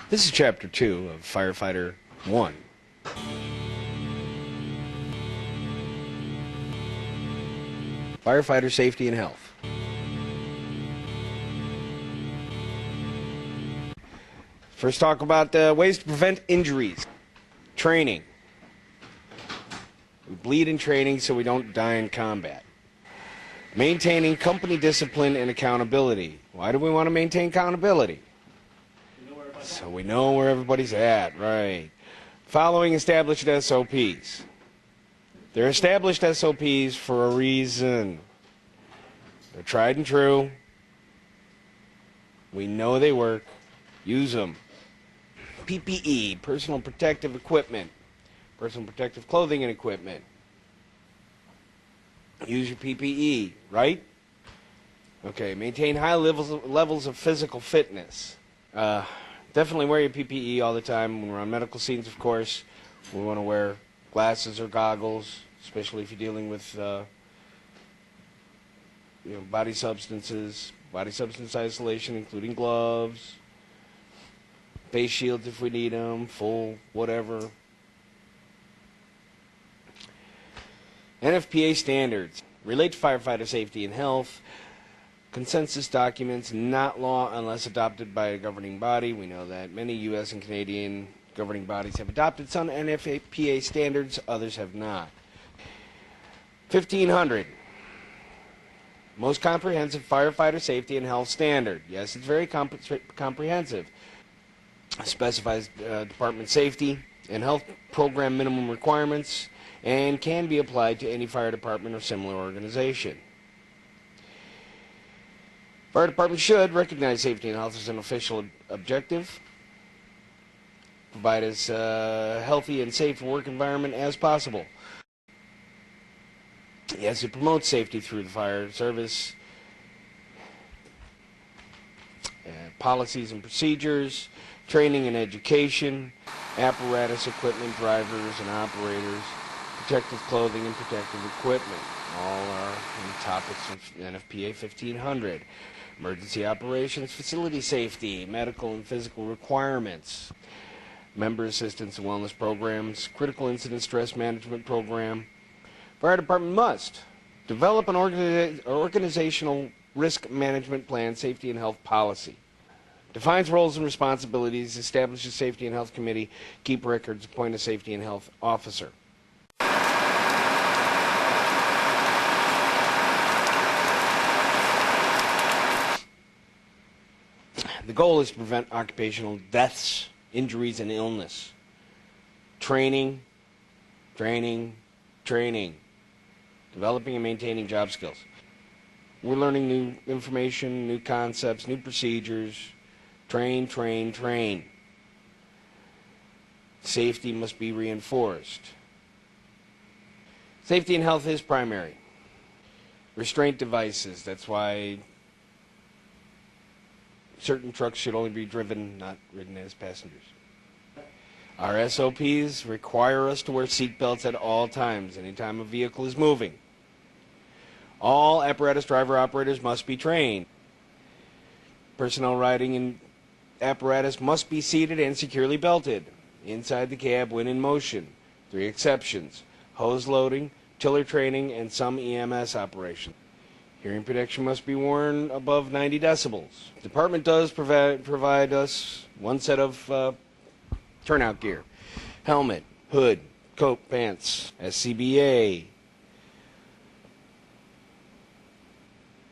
This is Chapter 2 of Firefighter 1. Firefighter Safety and Health. First, talk about ways to prevent injuries. Training. We bleed in training so we don't die in combat. Maintaining company discipline and accountability. Why do we want to maintain accountability? So we know where everybody's at, right. Following established SOPs. They're established SOPs for a reason. They're tried and true. We know they work. Use them. PPE, personal protective equipment. Personal protective clothing and equipment. Use your PPE, right? Okay, maintain high levels of physical fitness. Definitely wear your PPE all the time when we're on medical scenes, of course. We want to wear glasses or goggles, especially if you're dealing with body substances, body substance isolation, including gloves, face shields if we need them, full whatever. NFPA standards relate to firefighter safety and health. Consensus documents, not law unless adopted by a governing body. We know that many U.S. and Canadian governing bodies have adopted some NFPA standards, others have not. 1500. Most comprehensive firefighter safety and health standard. Yes, it's very comprehensive. Specifies department safety and health program minimum requirements and can be applied to any fire department or similar organization. Fire department should recognize safety and health as an official objective, provide as healthy and safe a work environment as possible. Yes, it promotes safety through the fire service, policies and procedures, training and education, apparatus, equipment, drivers and operators, protective clothing and protective equipment. All are in topics of NFPA 1500. Emergency operations, facility safety, medical and physical requirements, member assistance and wellness programs, critical incident stress management program. Fire department must develop an organizational risk management plan, safety and health policy. Defines roles and responsibilities, establishes safety and health committee, keep records, appoint a safety and health officer. The goal is to prevent occupational deaths, injuries, and illness. Training, training, training. Developing and maintaining job skills. We're learning new information, new concepts, new procedures. Train, train, train. Safety must be reinforced. Safety and health is primary. Restraint devices, that's why certain trucks should only be driven, not ridden as passengers. Our SOPs require us to wear seat belts at all times, anytime a vehicle is moving. All apparatus driver operators must be trained. Personnel riding in apparatus must be seated and securely belted. Inside the cab when in motion. 3 exceptions: hose loading, tiller training, and some EMS operations. Hearing protection must be worn above 90 decibels. The department does provide us one set of turnout gear: helmet, hood, coat, pants, SCBA.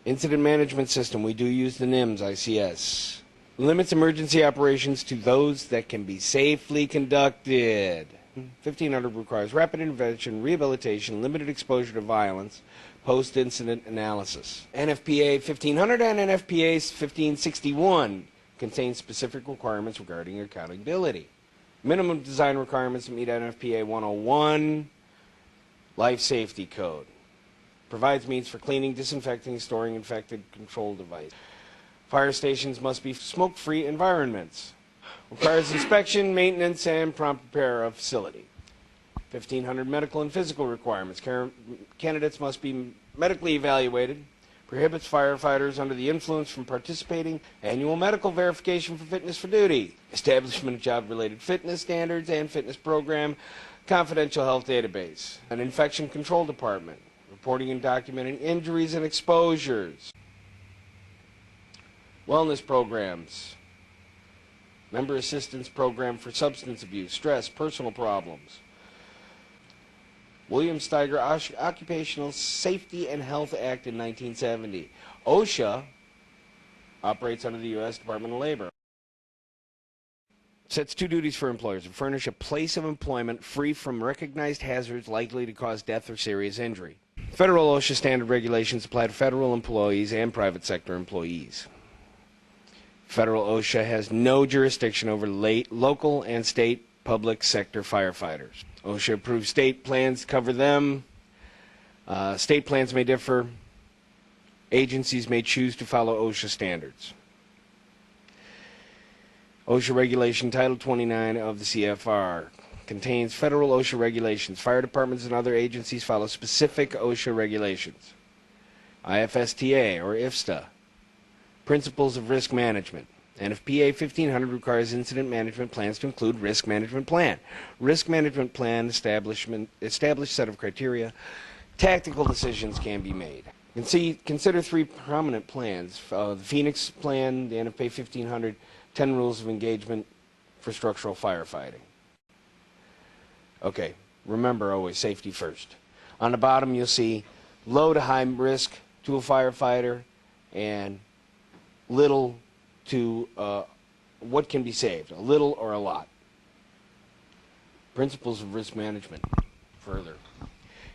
Incident management system, we do use the NIMS ICS. Limits emergency operations to those that can be safely conducted. 1500 requires rapid intervention, rehabilitation, limited exposure to violence, post-incident analysis. NFPA 1500 and NFPA 1561 contain specific requirements regarding accountability. Minimum design requirements that meet NFPA 101, Life Safety Code. Provides means for cleaning, disinfecting, storing infected control device. Fire stations must be smoke-free environments. Requires inspection, maintenance, and prompt repair of facility. 1500 medical and physical requirements. Candidates must be medically evaluated, prohibits firefighters under the influence from participating, annual medical verification for fitness for duty, establishment of job-related fitness standards and fitness program, confidential health database, an infection control department, reporting and documenting injuries and exposures, wellness programs, member assistance program for substance abuse, stress, personal problems. William Steiger Occupational Safety and Health Act in 1970. OSHA operates under the U.S. Department of Labor. Sets two duties for employers: to furnish a place of employment free from recognized hazards likely to cause death or serious injury. Federal OSHA standard regulations apply to federal employees and private sector employees. Federal OSHA has no jurisdiction over local and state public sector firefighters. OSHA-approved state plans cover them. State plans may differ. Agencies may choose to follow OSHA standards. OSHA Regulation Title 29 of the CFR contains federal OSHA regulations. Fire departments and other agencies follow specific OSHA regulations. IFSTA or IFSTA, Principles of Risk Management. NFPA 1500 requires incident management plans to include risk management plan. Risk management plan established set of criteria. Tactical decisions can be made. Consider three prominent plans: the Phoenix Plan, the NFPA 1500, 10 Rules of Engagement for Structural Firefighting. Okay, remember always safety first. On the bottom you'll see low to high risk to a firefighter and little to what can be saved, a little or a lot. Principles of risk management. Further,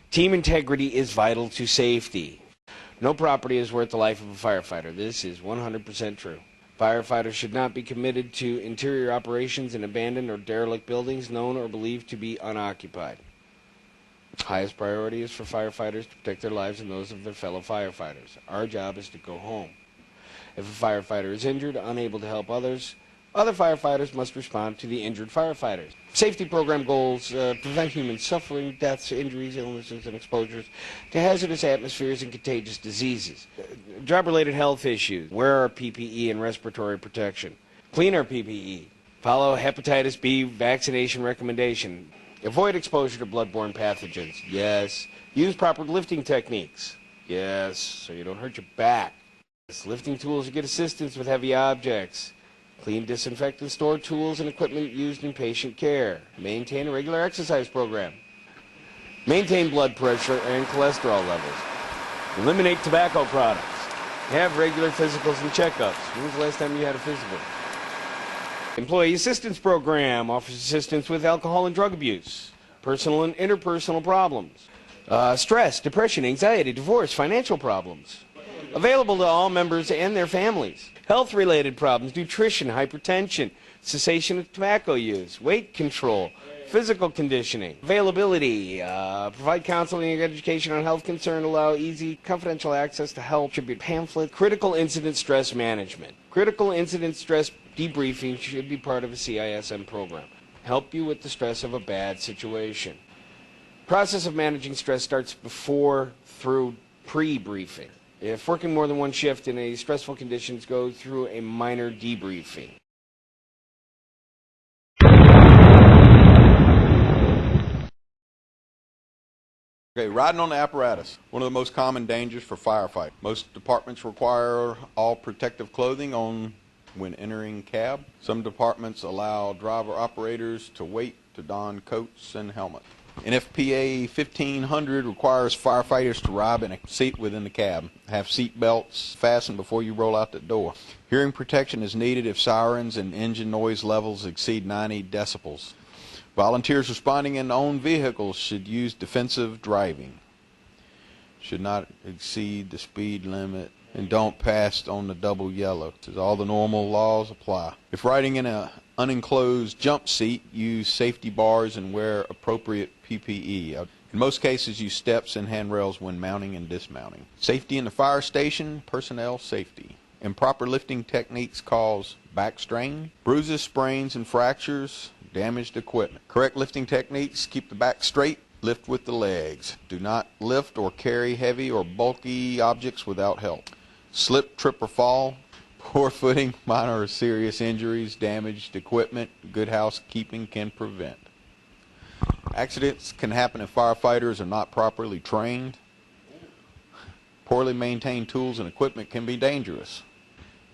team integrity is vital to safety. No property is worth the life of a firefighter. This is 100% true. Firefighters should not be committed to interior operations in abandoned or derelict buildings known or believed to be unoccupied. Highest priority is for firefighters to protect their lives and those of their fellow firefighters. Our job is to go home. If a firefighter is injured, unable to help others, other firefighters must respond to the injured firefighters. Safety program goals: prevent human suffering, deaths, injuries, illnesses, and exposures to hazardous atmospheres and contagious diseases. Job-related health issues: wear our PPE and respiratory protection. Clean our PPE. Follow hepatitis B vaccination recommendation. Avoid exposure to bloodborne pathogens. Yes. Use proper lifting techniques. Yes, so you don't hurt your back. Lifting tools to get assistance with heavy objects. Clean, disinfect, and store tools and equipment used in patient care. Maintain a regular exercise program. Maintain blood pressure and cholesterol levels. Eliminate tobacco products. Have regular physicals and checkups. When was the last time you had a physical? Employee assistance program offers assistance with alcohol and drug abuse, personal and interpersonal problems, stress, depression, anxiety, divorce, financial problems. Available to all members and their families. Health-related problems: nutrition, hypertension, cessation of tobacco use, weight control, physical conditioning. Availability: provide counseling and education on health concern, allow easy, confidential access to help, distribute pamphlets. Critical incident stress management. Critical incident stress debriefing should be part of a CISM program. Help you with the stress of a bad situation. Process of managing stress starts before through pre-briefing. If working more than one shift in a stressful conditions, go through a minor debriefing. Okay, riding on the apparatus. One of the most common dangers for firefighting. Most departments require all protective clothing on when entering cab. Some departments allow driver operators to wait to don coats and helmets. NFPA 1500 requires firefighters to ride in a seat within the cab. Have seat belts fastened before you roll out the door. Hearing protection is needed if sirens and engine noise levels exceed 90 decibels. Volunteers responding in own vehicles should use defensive driving. Should not exceed the speed limit and don't pass on the double yellow. All the normal laws apply. If riding in an unenclosed jump seat, use safety bars and wear appropriate PPE. In most cases, use steps and handrails when mounting and dismounting. Safety in the fire station: personnel safety. Improper lifting techniques cause back strain, bruises, sprains, and fractures, damaged equipment. Correct lifting techniques keep the back straight Lift with the legs. Do not lift or carry heavy or bulky objects without help. Slip, trip, or fall. Poor footing, minor or serious injuries, damaged equipment, good housekeeping can prevent. Accidents can happen if firefighters are not properly trained. Poorly maintained tools and equipment can be dangerous.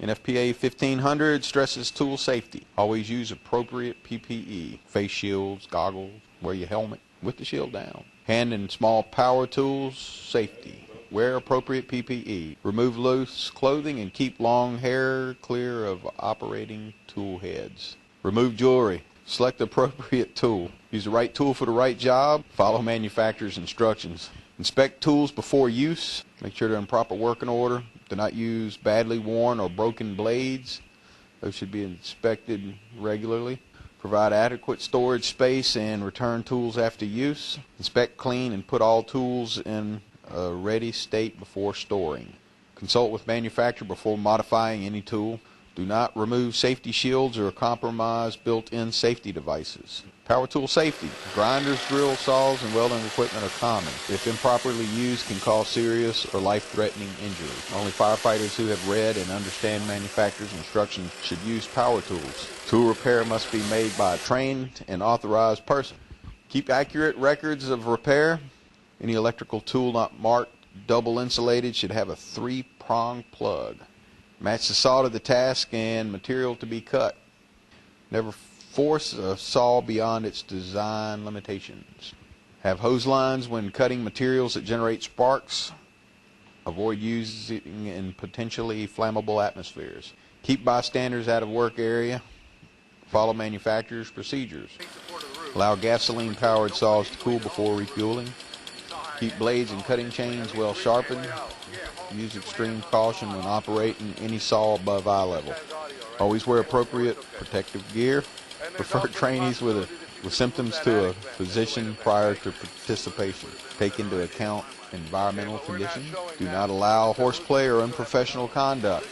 NFPA 1500 stresses tool safety. Always use appropriate PPE. Face shields, goggles, wear your helmet with the shield down. Hand and small power tools, safety. Wear appropriate PPE. Remove loose clothing and keep long hair clear of operating tool heads. Remove jewelry. Select the appropriate tool. Use the right tool for the right job. Follow manufacturer's instructions. Inspect tools before use. Make sure they're in proper working order. Do not use badly worn or broken blades. Those should be inspected regularly. Provide adequate storage space and return tools after use. Inspect, clean, and put all tools in a ready state before storing. Consult with manufacturer before modifying any tool. Do not remove safety shields or compromise built-in safety devices. Power tool safety. Grinders, drills, saws, and welding equipment are common. If improperly used, can cause serious or life-threatening injury. Only firefighters who have read and understand manufacturer's instructions should use power tools. Tool repair must be made by a trained and authorized person. Keep accurate records of repair. Any electrical tool not marked double insulated should have a 3-prong plug. Match the saw to the task and material to be cut. Never force a saw beyond its design limitations. Have hose lines when cutting materials that generate sparks. Avoid using in potentially flammable atmospheres. Keep bystanders out of work area. Follow manufacturer's procedures. Allow gasoline-powered saws to cool before refueling. Keep blades and cutting chains well sharpened. Use extreme caution when operating any saw above eye level. Always wear appropriate protective gear. Refer trainees with symptoms to a physician prior to participation. Take into account environmental conditions. Do not allow horseplay or unprofessional conduct.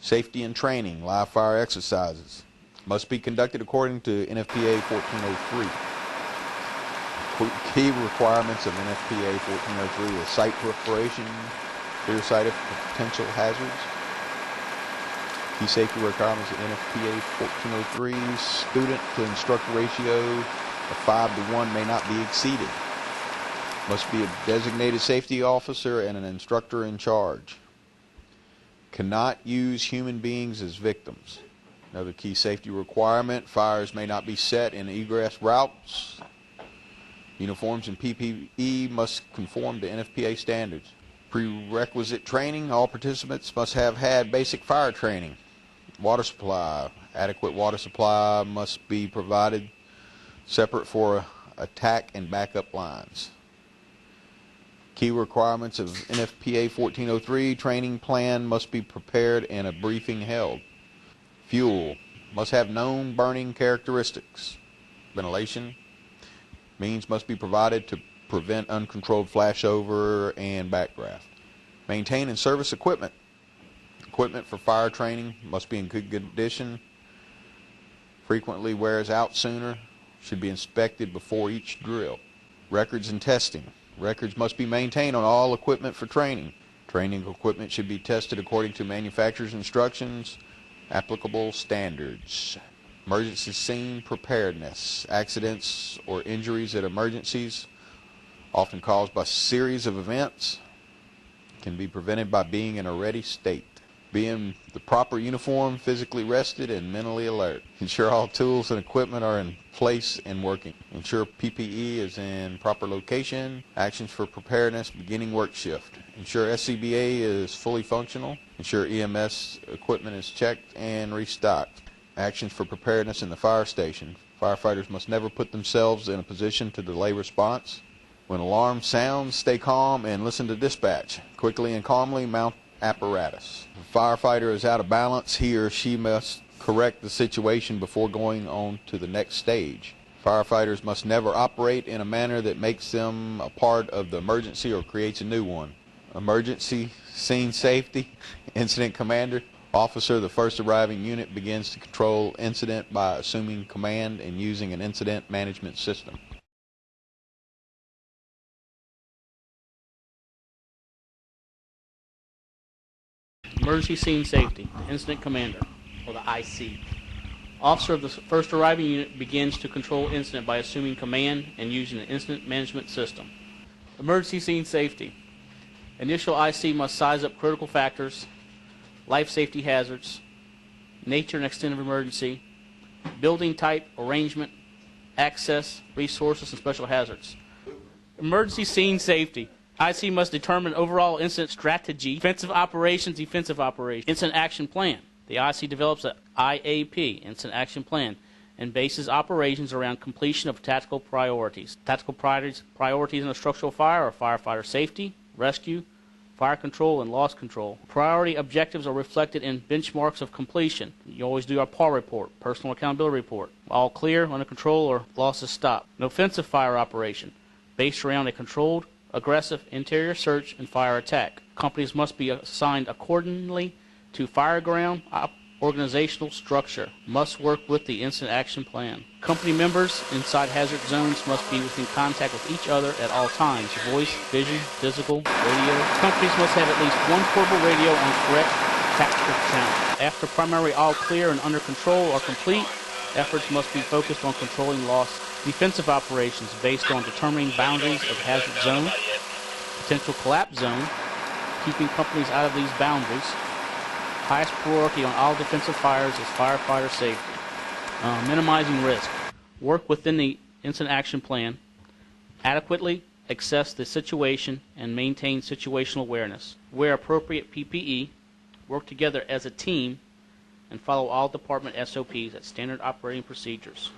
Safety and training, live fire exercises. Must be conducted according to NFPA 1403. Key requirements of NFPA 1403 is site preparation, clear sight of potential hazards. Key safety requirements of NFPA 1403, student to instructor ratio of 5:1 may not be exceeded. Must be a designated safety officer and an instructor in charge. Cannot use human beings as victims. Another key safety requirement, fires may not be set in egress routes. Uniforms and PPE must conform to NFPA standards. Prerequisite training, all participants must have had basic fire training. Water supply, adequate water supply must be provided separate for attack and backup lines. Key requirements of NFPA 1403, training plan must be prepared and a briefing held. Fuel must have known burning characteristics. Ventilation means must be provided to prevent uncontrolled flashover and backdraft. Maintain and service equipment. Equipment for fire training must be in good condition. Frequently wears out sooner. Should be inspected before each drill. Records and testing. Records must be maintained on all equipment for training. Training equipment should be tested according to manufacturer's instructions, applicable standards. Emergency scene preparedness. Accidents or injuries at emergencies, often caused by a series of events, can be prevented by being in a ready state. Be in the proper uniform, physically rested, and mentally alert. Ensure all tools and equipment are in place and working. Ensure PPE is in proper location. Actions for preparedness, beginning work shift. Ensure SCBA is fully functional. Ensure EMS equipment is checked and restocked. Actions for preparedness in the fire station. Firefighters must never put themselves in a position to delay response. When alarm sounds, stay calm and listen to dispatch. Quickly and calmly mount apparatus. If a firefighter is out of balance, he or she must correct the situation before going on to the next stage. Firefighters must never operate in a manner that makes them a part of the emergency or creates a new one. Emergency scene safety. Incident commander. Officer of the first arriving unit begins to control incident by assuming command and using an incident management system. Emergency Scene Safety, the Incident Commander, or the IC. Officer of the first arriving unit begins to control incident by assuming command and using an incident management system. Emergency Scene Safety. Initial IC must size up critical factors, life safety hazards, nature and extent of emergency, building type, arrangement, access, resources, and special hazards. Emergency Scene Safety. IC must determine overall incident strategy, offensive operations, defensive operations, incident action plan. The IC develops an IAP, incident action plan, and bases operations around completion of tactical priorities. Tactical priorities in a structural fire are firefighter safety, rescue, fire control, and loss control. Priority objectives are reflected in benchmarks of completion. You always do our PAR report, personal accountability report. All clear, under control, or losses stopped. An offensive fire operation based around a controlled, aggressive interior search and fire attack. Companies must be assigned accordingly to fireground organizational structure. Must work with the incident action plan. Company members inside hazard zones must be within contact with each other at all times. Voice, vision, physical, radio. Companies must have at least one portable radio on correct tactical channel. After primary all clear and under control are complete, efforts must be focused on controlling loss. Defensive operations based on determining boundaries of hazard zone, potential collapse zone, keeping companies out of these boundaries. Highest priority on all defensive fires is firefighter safety. Minimizing risk. Work within the incident action plan. Adequately assess the situation and maintain situational awareness. Wear appropriate PPE. Work together as a team and follow all department SOPs at standard operating procedures.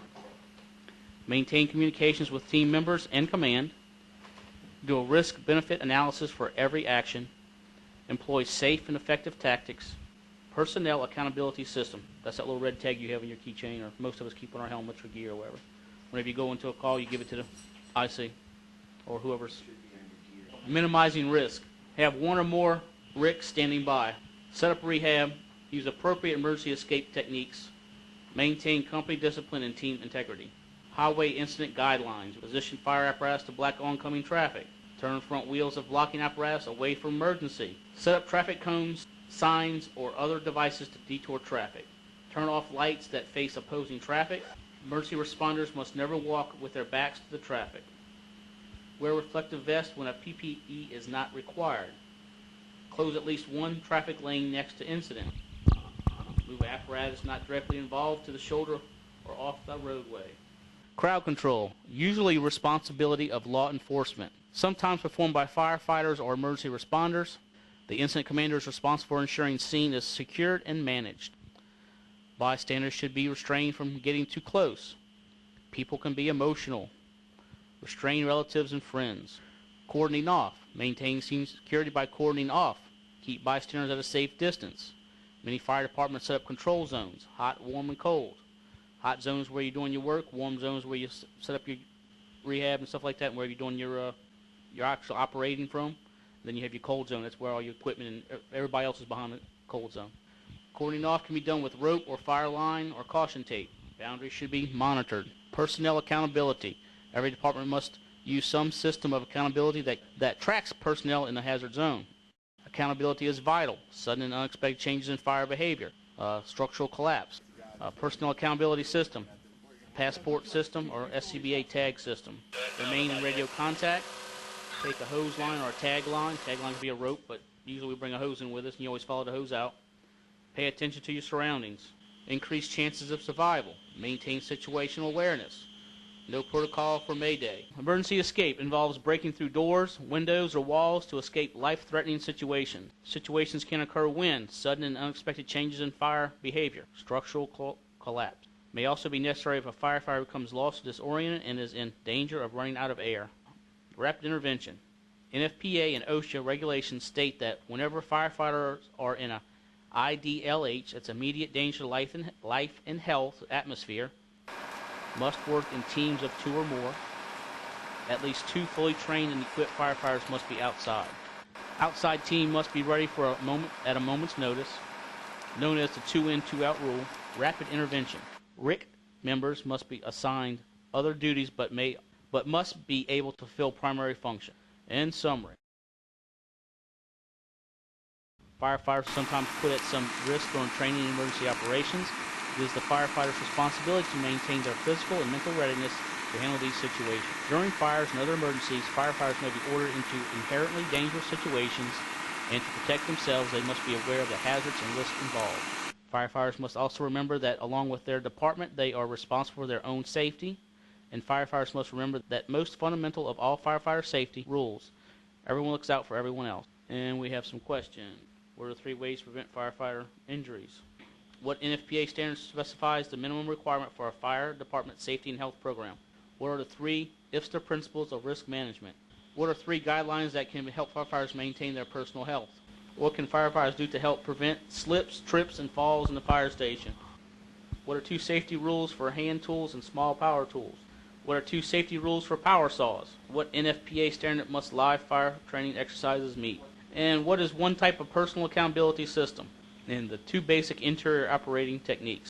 Maintain communications with team members and command. Do a risk-benefit analysis for every action. Employ safe and effective tactics. Personnel accountability system. That's that little red tag you have in your keychain, or most of us keep on our helmets or gear or whatever. Whenever you go into a call, you give it to the IC or whoever's. Minimizing risk. Have one or more RICs standing by. Set up rehab. Use appropriate emergency escape techniques. Maintain company discipline and team integrity. Highway incident guidelines. Position fire apparatus to block oncoming traffic. Turn front wheels of blocking apparatus away from emergency. Set up traffic cones, signs, or other devices to detour traffic. Turn off lights that face opposing traffic. Emergency responders must never walk with their backs to the traffic. Wear reflective vest when a PPE is not required. Close at least one traffic lane next to incident. Move apparatus not directly involved to the shoulder or off the roadway. Crowd control, usually responsibility of law enforcement, sometimes performed by firefighters or emergency responders. The incident commander is responsible for ensuring scene is secured and managed. Bystanders should be restrained from getting too close. People can be emotional. Restrain relatives and friends. Cordoning off, maintain scene security by cordoning off. Keep bystanders at a safe distance. Many fire departments set up control zones, hot, warm, and cold. Hot zones where you're doing your work, warm zones where you set up your rehab and stuff like that, and where you're doing your actual operating from. Then you have your cold zone. That's where all your equipment and everybody else is behind the cold zone. Cordoning off can be done with rope or fire line or caution tape. Boundaries should be monitored. Personnel accountability. Every department must use some system of accountability that tracks personnel in the hazard zone. Accountability is vital. Sudden and unexpected changes in fire behavior. Structural collapse. Personnel accountability system. Passport system or SCBA tag system. Remain in radio contact. Take a hose line or a tag line. Tag line can be a rope, but usually we bring a hose in with us, and you always follow the hose out. Pay attention to your surroundings. Increase chances of survival. Maintain situational awareness. No protocol for Mayday. Emergency escape involves breaking through doors, windows, or walls to escape life-threatening situations. Situations can occur when sudden and unexpected changes in fire behavior, structural collapse. May also be necessary if a firefighter becomes lost or disoriented and is in danger of running out of air. Rapid intervention. NFPA and OSHA regulations state that whenever firefighters are in a IDLH, that's immediate danger to life and health atmosphere, must work in teams of 2 or more. At least 2 fully trained and equipped firefighters must be outside. Outside team must be ready for a moment at a moment's notice, known as the 2-in, 2-out rule. Rapid intervention. RIC members must be assigned other duties but must be able to fill primary function. In summary, Firefighters are sometimes put at some risk during training and emergency operations. It is the firefighter's responsibility to maintain their physical and mental readiness to handle these situations. During fires and other emergencies, firefighters may be ordered into inherently dangerous situations, and to protect themselves, they must be aware of the hazards and risks involved. Firefighters must also remember that along with their department, they are responsible for their own safety, and firefighters must remember that most fundamental of all firefighter safety rules, everyone looks out for everyone else. And we have some questions. What are the 3 ways to prevent firefighter injuries? What NFPA standard specifies the minimum requirement for a fire department safety and health program? What are the 3 IFSTA principles of risk management? What are 3 guidelines that can help firefighters maintain their personal health? What can firefighters do to help prevent slips, trips, and falls in the fire station? What are 2 safety rules for hand tools and small power tools? What are 2 safety rules for power saws? What NFPA standard must live fire training exercises meet? And what is one type of personal accountability system? And the 2 basic interior operating techniques.